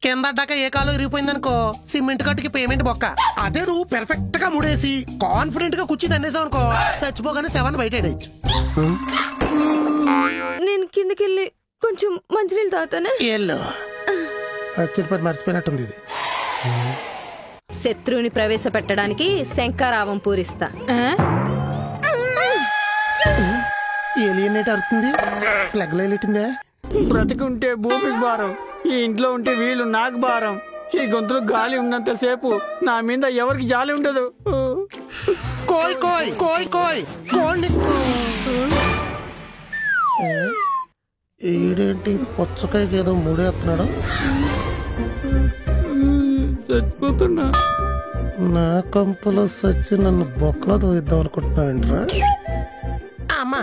కిందడ్డాక ఏ కాలు ఇరిగిపోయిందనుకో cement కట్టుకి payment బొక్క. అదే నువ్వు పెర్ఫెక్ట్ గా ముడేసి కాన్ఫిడెంట్ గా కూర్చి దండేసావు అనుకో చచ్చిపోగానే శవాన్ని బయట వేయచ్చు. నేను కిందకెళ్ళి కొంచెం మంచినీళ్ళు తాగుతానే. ఏళ్ళు చిరుపతి మర్చిపోయినట్టుంది. ఇది శత్రువుని ప్రవేశపెట్టడానికి శంకరావం పూరిస్తా. ఏలియనేట్ అరుతుంది. ప్లగ్ లైటిందే. బ్రతికుంటే భూమికి భారం, ఈ ఇంట్లో ఉంటే వీళ్ళు నాకు భారం. ఈ గొంతులో గాలి ఉన్నంతసేపు నా మీద ఎవరికి జాలి ఉండదు. కోయ్ కోయ్ కోయ్ కోయ్ కోండి. ఈడేంటి పుచ్చకాయకి ఏదో మూడేస్తున్నాడు. చచ్చిపోతున్నా. నా కంపులో సచ్చి నన్ను బొక్కలో దోయిద్దాం అనుకుంటున్నావేంట్రా? అమ్మా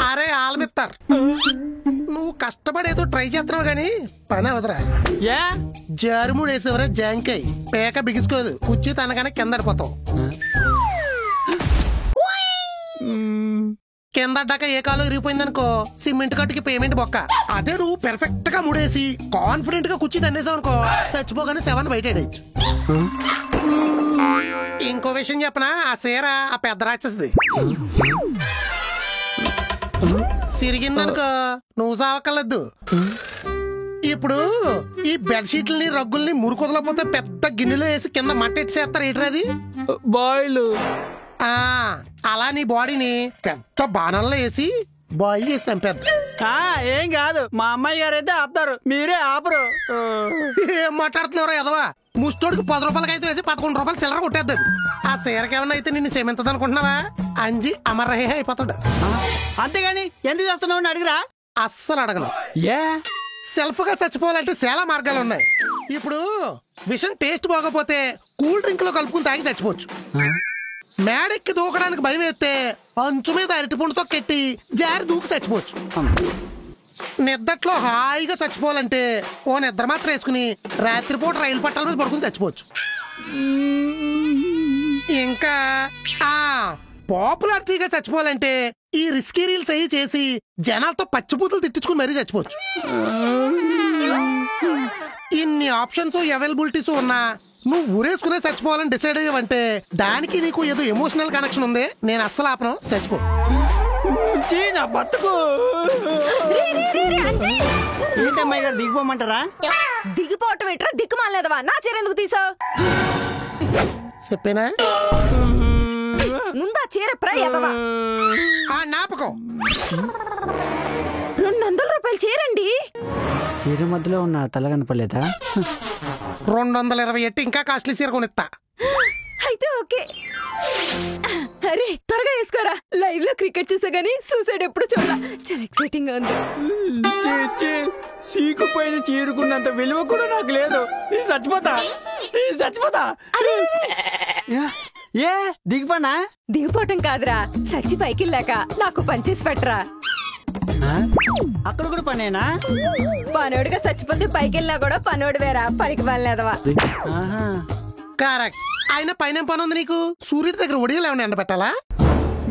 అరే ఆలమిత్తారు, నువ్వు కష్టపడేదో ట్రై చేస్తున్నావు గానీ పని అవదరా. జారుముడు వేసేవరా జాంకాయ్ పేక బిగించుకోదు. కుర్చీ తనగానే కింద పడిపోతావు. కిందడ్డాక ఏ కాలు ఇరిగిపోయిందనుకో సిమెంట్ కట్టుకి పేమెంట్ బొక్క. అదే నువ్వు పెర్ఫెక్ట్ గా ముడేసి కాన్ఫిడెంట్ గా కూర్చి దండేసావు అనుకో చచ్చిపోగానే శవాన్ని బయట వేయచ్చు. ఇంకో విషయం చెప్పనా, ఆ సీర ఆ పెద్ద రాక్షసుది. సిరిగిందనుకో నువ్వు సావక్కర్లేదు. ఇప్పుడు ఈ బెడ్షీట్లని రగ్గుల్ని మురుకుదలపోతే పెద్ద గిన్నెలో వేసి కింద మట్టెట్టేస్తారు. ఏంటది? బాయిల్. అలా నీ బాడీని పెద్ద బాణంలో వేసి బాయిల్ చేసి చంపేద్దాం. ఏం కాదు, మా అమ్మాయి గారు అయితే ఆపుతారు, మీరే ఆపరు. ఏం మాట్లాడుతున్నారో ఎదవా? ముష్టోడికి 10 రూపాయలకి అయితే వేసి 11 రూపాయలు చిల్లర కొట్టేద్దాం. ఆ సీరకి ఏమన్నా అయితే నిన్ను క్షమించదు అనుకుంటున్నావా? అంజి అమర్రహే అయిపోతాడు. అంతేగాని ఎందుకు చేస్తున్నావు అడిగిరా? అస్సలు అడగను. సెల్ఫ్ గా చచ్చిపోవాలంటే చాలా మార్గాలు ఉన్నాయి. ఇప్పుడు విషం టేస్ట్ బాగోపోతే కూల్ డ్రింక్ లో కలుపుకుని తాగి చచ్చిపోవచ్చు. మేడెక్కి దూకడానికి భయం వేస్తే అంచు మీద అరటిపండుతో కెట్టి జారి దూకి చచ్చిపోవచ్చు. నిద్దట్లో హాయిగా చచ్చిపోవాలంటే ఓ నిద్ర మాత్రం వేసుకుని రాత్రిపూట రైలు పట్టాల మీద పడుకుని చచ్చిపోవచ్చు. ఇంకా పాపులారిటీగా చచ్చిపోవాలంటే ఈ రిస్కీ రీల్స్ అయ్యి చేసి జనాలతో పచ్చిపూతలు తిట్టించుకుని మరీ చచ్చిపోవచ్చు. ఇన్ని ఆప్షన్స్ అవైలబిలిటీస్ ఉన్నా నువ్వు ఊరేసుకునే చచ్చిపోవాలని డిసైడ్ అయ్యావంటే దానికి నీకు ఏదో ఎమోషనల్ కనెక్షన్ ఉంది. నేను అస్సలు ఆపను, చచ్చిపో. బతుకు ఏంటమ్మాయి గారు దిగిపోమంటారా? దిగిపోవటం ఏంట్రా దిక్కుమాలేదవా? నా చీర ఎందుకు తీసావు? చెప్పేనా ముందా చీర ప్రయదవా నాపకం. 200 రూపాయలు చీరండి. చీర మధ్యలో ఉన్న తల కనపడలేదా? 228 ఇంకా కాస్ట్లీ చీర కొనిస్తా. అయితే ఓకే. అరే త్వరగా వేసుకోరా. లైవ్ లో క్రికెట్ చూసా గానీ సూసైడ్ ఎప్పుడు చూడాల. చాలా ఎక్సైటింగ్ గా ఉంది. సీకు పైన చీరుకున్నంత విలువ కూడా నాకు లేదు. చచ్చిపోతా. ఏ దిగిపోనా? దిగిపోవటం కాదురా, సచ్చి పైకి వెళ్ళాక నాకు పనిచేసి పెట్టరా. అక్కడ కూడా పనేనా? పనోడుగా చచ్చిపోతే పైకి వెళ్ళినా కూడా పనోడు వేరా, పనికి పనిలేదవా. కరెక్ట్. ఆయన పైన పని ఉంది నీకు. సూర్యుడి దగ్గర ఒడియాలు ఏమైనా ఎండబెట్టాలా?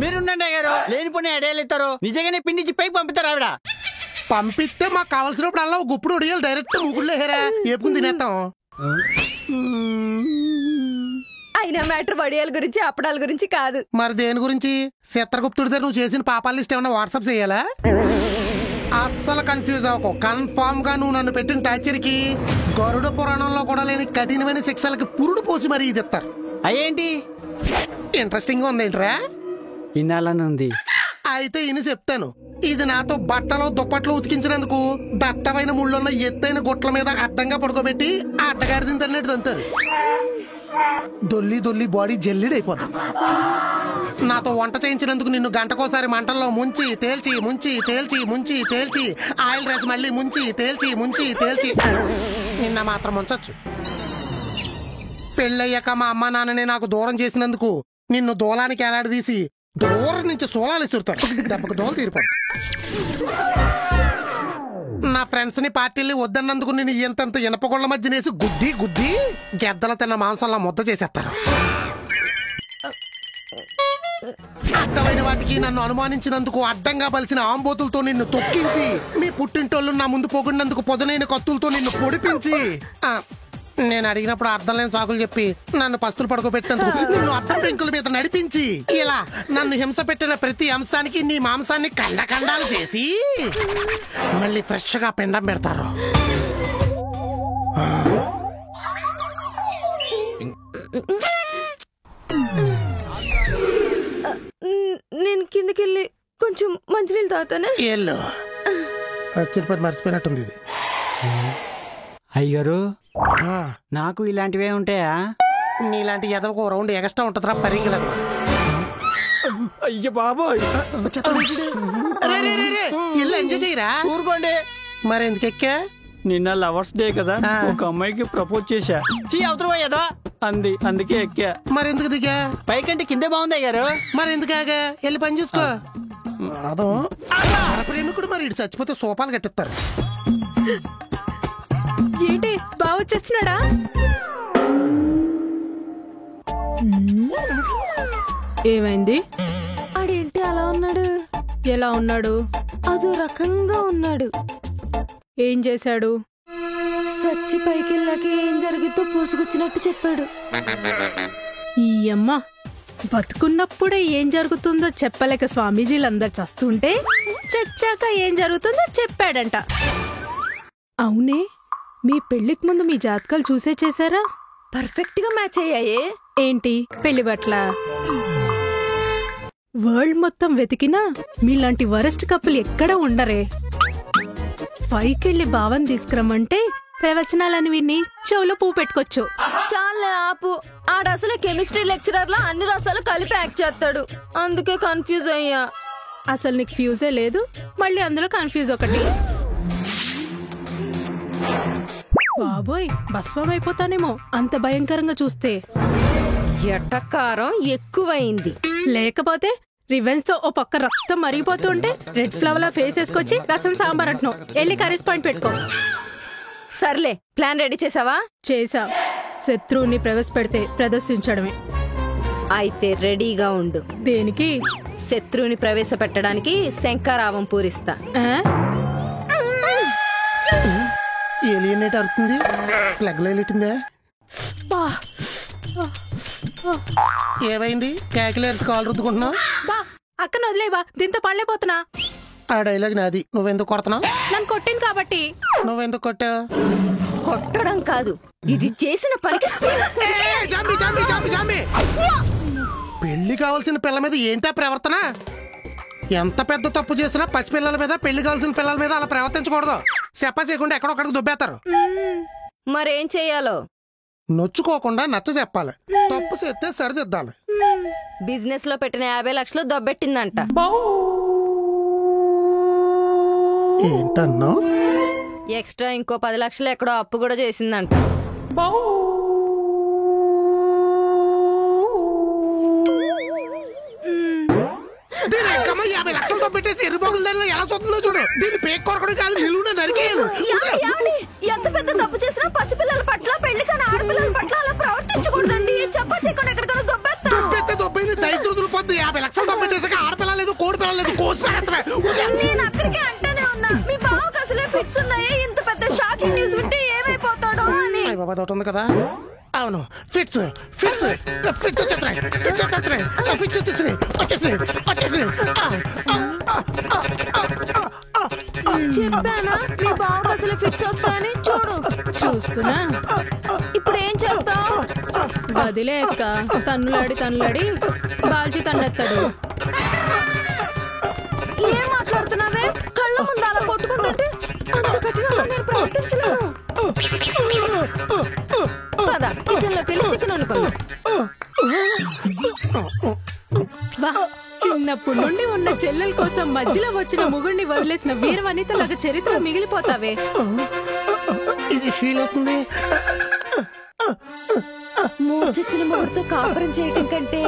మీరుండండి గారు, లేని పని అడేయాలు ఇస్తారు. నిజంగానే పిండిచి పైకి పంపిస్తారు ఆవిడ. పంపిస్తే మాకు కావాల్సినప్పుడు అలా గుప్పుడు ఒడియాలు డైరెక్ట్ ముగుళ్ళు హేరా ఏపుకుని తినేస్తాం. అయినా మ్యాటర్ వడియాల గురించి అప్పడాల గురించి కాదు. మరి దేని గురించి? చిత్రగుప్తుడి దగ్గర నువ్వు చేసిన పాపాల లిస్ట్ ఏమన్నా వాట్సాప్ చేయాలా? అస్సలు కన్ఫ్యూజ్ అవ్వకు. కన్ఫామ్ గా నువ్వు నన్ను పెట్టిన టార్చర్ కి గరుడ పురాణంలో కూడా లేని కఠినమైన శిక్షలకి పురుడు పోసి మరీ ఇది ఇస్తారు. అయ్యేంటి ఇంట్రెస్టింగ్ గా ఉందేంట్రా? ఇన్నాళ్ళనుంది. అయితే ఇని చెప్తాను. ఇది నాతో బట్టలు దుప్పట్లు ఉతికించినందుకు దట్టమైన ముళ్ళున్న ఎత్తైన గుట్ల మీద అడ్డంగా పడుకోబెట్టి ఆ అడ్డగాడి తింటన్నట్టు తంతారు. దొల్లి దొల్లి బాడీ జల్లిడైపోతుంది. నాతో వంట చేయించినందుకు నిన్ను గంటకోసారి మంటల్లో ముంచి తేల్చి ముంచి తేల్చి ముంచి తేల్చి ఆయిల్ రైస్ మళ్ళీ ముంచి తేల్చి ముంచి తేల్చి నిన్న మాత్రం ఉంచొచ్చు. పెళ్ళయ్యాక మా అమ్మ నాన్ననే నాకు దూరం చేసినందుకు నిన్ను దూలానికి ఏలాడదీసి దూరం నుంచి సోలాలు ఇసురుతాడు. దెబ్బకు దోలు తీరిపోదు. నా ఫ్రెండ్స్ ని పార్టీల్ని వద్దన్నందుకు నేను ఎంతంత ఇనపగొళ్ల మధ్యనేసి గుద్ది గుద్ది గెద్దల తిన్న మాంసంలో ముద్ద చేసేస్తారు. అడ్డమైన వాటికి నన్ను అనుమానించినందుకు అడ్డంగా బలిసిన ఆంబోతులతో నిన్ను తొక్కించి మీ పుట్టింటోళ్ళు నా ముందు పొగిడినందుకు పొదనైన కత్తులతో నిన్ను పొడిపించి నేను అడిగినప్పుడు అర్థం లేని సాకులు చెప్పి నన్ను పస్తులు పడుకోబెట్టినందుకు నిన్ను అర్థం పెంకుల మీద నడిపించి ఇలా నన్ను హింస పెట్టిన ప్రతి అంశానికి నీ మాంసాన్ని ఖండాలు చేసి మళ్ళీ ఫ్రెష్ గా పిండం పెడతారు. నేను కిందకెళ్ళి కొంచెం మంచినీళ్ళు తాగుతానే. ఏళ్ళు చిరుపతి మర్చిపోయినట్టుంది ఇది. అయ్యారు నాకు ఇలాంటివే ఉంటాయా? నీలాంటి ఎదవకు రౌండ్ ఎక్స్ట్రా ఉంటుందిరా పరిగెలకు. అయ్య బాబోయ్, ఇల్లు ఎంజాయ్ చేయరా. ఊరుకోండి. మరి ఎందుకు ఎక్కా? నిన్న లవర్స్ డే కదా, ఒక అమ్మాయికి ప్రపోజ్ చేశా. అవతల పోయేదా అంది, అందుకే ఎక్కా. మరి ఎందుకు దిగా? పైకంటే కిందే బాగుంది అయ్యారు. మరి ఎందుకు ఆగా? వెళ్ళి పని చూసుకో. ప్రేమికుడు మరి ఇటు చచ్చిపోతే సోపాలు కట్టిస్తారు. ఏంటి బాగా వచ్చేస్తున్నాడా? ఏమైంది? ఆడేంటి అలా ఉన్నాడు? ఎలా ఉన్నాడు? అదో రకంగా ఉన్నాడు. ఏం చేశాడు? సచ్చి పైకెళ్ళాక ఏం జరుగుతుందో పూసుకొచ్చినట్టు చెప్పాడు. ఈ అమ్మ బతుకున్నప్పుడే ఏం జరుగుతుందో చెప్పలేక స్వామీజీలందరూ చస్తుంటే చచ్చాక ఏం జరుగుతుందో చెప్పాడంట. అవునే, మీ పెళ్లికి ముందు మీ జాతకాలు చూసే చేశారా? పర్ఫెక్ట్ గా మ్యాచ్ అయ్యాయే. ఏంటి పెళ్లి బట్ల? వరల్డ్ మొత్తం వెతికినా మీలాంటి వరస్ట్ కప్పులు ఎక్కడా ఉండరే. పైకెళ్ళి భావం తీసుకురమ్మంటే ప్రవచనాలని విని చెవులో పువ్వు పెట్టుకోవచ్చు. చాలే ఆపు. ఆడసలే కెమిస్ట్రీ లెక్చరర్ లా అన్ని రసాలు కలిపి యాక్ట్ చేస్తాడు. అందుకే కన్ఫ్యూజ్ అయ్యా. అసలు నీకు ఫ్యూజే లేదు, మళ్ళీ అందులో కన్ఫ్యూజ్ ఒకటి. బాబోయ్, భస్మం అయిపోతానేమో అంత భయంకరంగా చూస్తే. ఎట్టకారం ఎక్కువైంది. లేకపోతే రివెన్స్ తో ఓ పక్క రక్తం మరిగిపోతుంటే రెడ్ ఫ్లవర్ లా ఫేస్ వేసుకొచ్చి రసం సాంబార్ అంటున్నావు. వెళ్ళి కర్రీస్ పాయింట్ పెట్టుకో. సర్లే, ప్లాన్ రెడీ చేసావా? చేసా. శత్రువుని ప్రవేశపెడితే ప్రదర్శించడమే. అయితే రెడీగా ఉండు. దేనికి? శత్రువుని ప్రవేశపెట్టడానికి శంఖారావం పూరిస్తా. ఏలియనేట్ అరుతుంది. ప్లగ్ లైట్టిందా? ఏమైంది? క్యాకిలేర్స్ కాల్ రుద్దుకుంటున్నావు? బా అక్కన వదిలేవా, దీంతో పడలేపోతున్నా. ఆ డైలాగ్ నాది. నువ్వెందుకు కొడుతున్నావు? నన్ను కొట్టింది కాబట్టి. నువ్వెందుకు కొట్టావు? కొట్టడం కాదు, ఇది చేసిన పనికి. పెళ్లి కావాల్సిన పిల్ల మీద ఏంటా ప్రవర్తన? ఎంత పెద్ద తప్పు చేసినా పసిపిల్లల మీద, పెళ్లి కావాల్సిన పిల్లల మీద అలా ప్రవర్తించకూడదు. చెప్ప చేయకుండా ఎక్కడొక్కడికి దుబ్బేస్తారు. మరేం చెయ్యాలో? నొచ్చుకోకుండా నచ్చ చెప్పాలి. తప్పు చేస్తే సరిదిద్దాలి. బిజినెస్ లో పెట్టిన 50 లక్షలు దొబ్బెట్టిందంట. ఏంటన్నా? ఎక్స్ట్రా ఇంకో 10 లక్షలు ఎక్కడో అప్పు కూడా చేసిందంట. దీని 50 లక్షలు దొబ్బెట్టేసి ఎర్రిపోగుల ఎలా చూస్తుందో చూడు. దీన్ని పేక్ కొరకడం కాదు, నిలువున నరికేయాలి. ఎంత పెద్ద తప్పు చేసినా పసిపిల్లల పట్ల, పెళ్లి కాని ఆడపిల్లల పట్ల అలా ప్రవర్తించకూడదండి. చెప్పకుండా ఎక్కడికైనా దొబ్బెత్తే దొబ్బైంది దరిద్రులు పొద్దు. 50 లక్షలు దొబ్బెట్టేసాక ఆడపిల్ల లేదు, కోడి పిల్ల లేదు, కోసి పెడతావే. నేను అక్కడికే అంటానే ఉన్నా, మీ బావకు అసలే ఫిట్స్ ఉన్నాయి. ఇంత పెద్ద షాకింగ్ న్యూస్ వింటే ఏమైపోతాడో అని. బాబా తోట ఉంది కదా. అవును, ఫిట్స్ ఫిట్స్ ఫిట్స్ వచ్చేస్తున్నాయి. ఫిట్స్ వచ్చేస్తున్నాయి. ఫిట్స్ వచ్చేసినాయి. వచ్చేసినాయి. వచ్చేసినాయి. చెప్పానా మీ బావకు అసలు ఫిట్స్ వస్తాయని? చూడు. చూస్తున్నా. ఇప్పుడు ఏం చేస్తావు? వదిలేక తన్నులాడి బాల్చి తన్నెత్తాడు. ఏం మాట్లాడుతున్నావే? కళ్ళ ముందు అలా కొట్టుకుంటుంటే అంత కఠినంగా నేను ప్రవర్తించలేను. పద కిచెన్ లోకి వెళ్ళి చికెన్ వండుకుందాం. చిన్నప్పటి నుండి ఉన్న చెల్లెల కోసం మధ్యలో వచ్చిన మొగుడిని వదిలేసిన వీర వనితలాగా చరిత్ర మిగిలిపోతావే. ఇది ఫీల్ అవుతుంది. మూర్చొచ్చిన మొగుడితో కాపురం చేయటం కంటే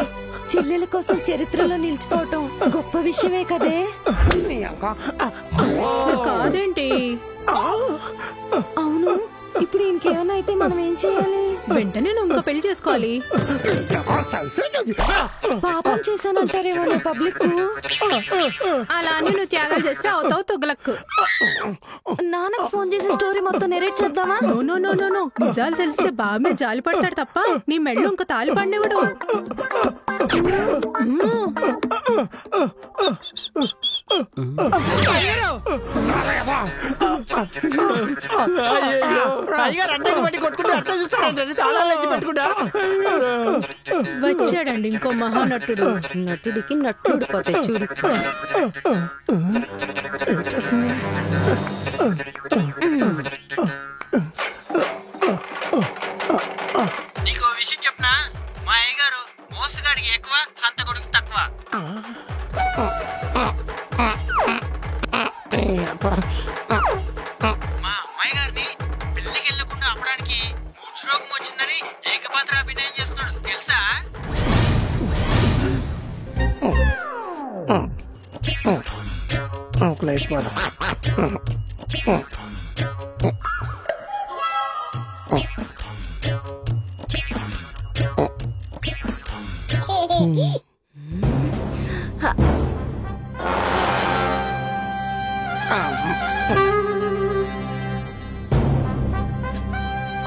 చెల్లెల కోసం చరిత్రలో నిలిచిపోవటం గొప్ప విషయమే కదే. కాదేంటి? అవును, ఇప్పుడు ఇంకేమైనా అయితే మనం ఏం చేయాలి? వెంటనే నువ్వు ఇంకో పెళ్లి చేసుకోవాలి. పాపం చేశానంటారేమో పబ్లిక్. అలా అని నువ్వు త్యాగాలు చేస్తే అవుతావు తుగ్లక్. నాన్నకు ఫోన్ చేసి స్టోరీ మొత్తం నెరేట్ చేద్దామా? No no no no no, నిజాలు తెలిస్తే బాగా జాలి పడతాడు తప్ప నీ మెళ్ళు ఇంకో తాలి పండేవాడు. వచ్చాడండి ఇంకో మహానటుడు. నటుడికి నటుడు పోతే చూడు. నీకో విషయం చెప్పనా, మా అయ్యగారు మోసగాడికి ఎక్కువ, హంతకుడికి తక్కువ. మా అమ్మాయి గారిని పెళ్లికి వెళ్లకుండా ఆపడానికి మూర్ఛరోగం వచ్చిందని ఏకపాత్ర అభినయం చేస్తున్నాడు తెలుసా? క్లేష్ బాధ.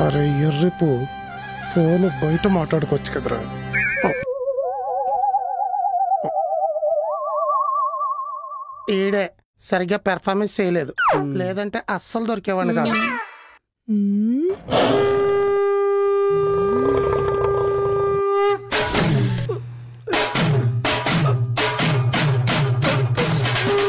అరే ఎర్రిపు, ఫోన్ బయట మాట్లాడుకోవచ్చు కదరా. ఈడే సరిగ్గా పెర్ఫార్మెన్స్ చేయలేదు, లేదంటే అస్సలు దొరికేవాడిని కాదు.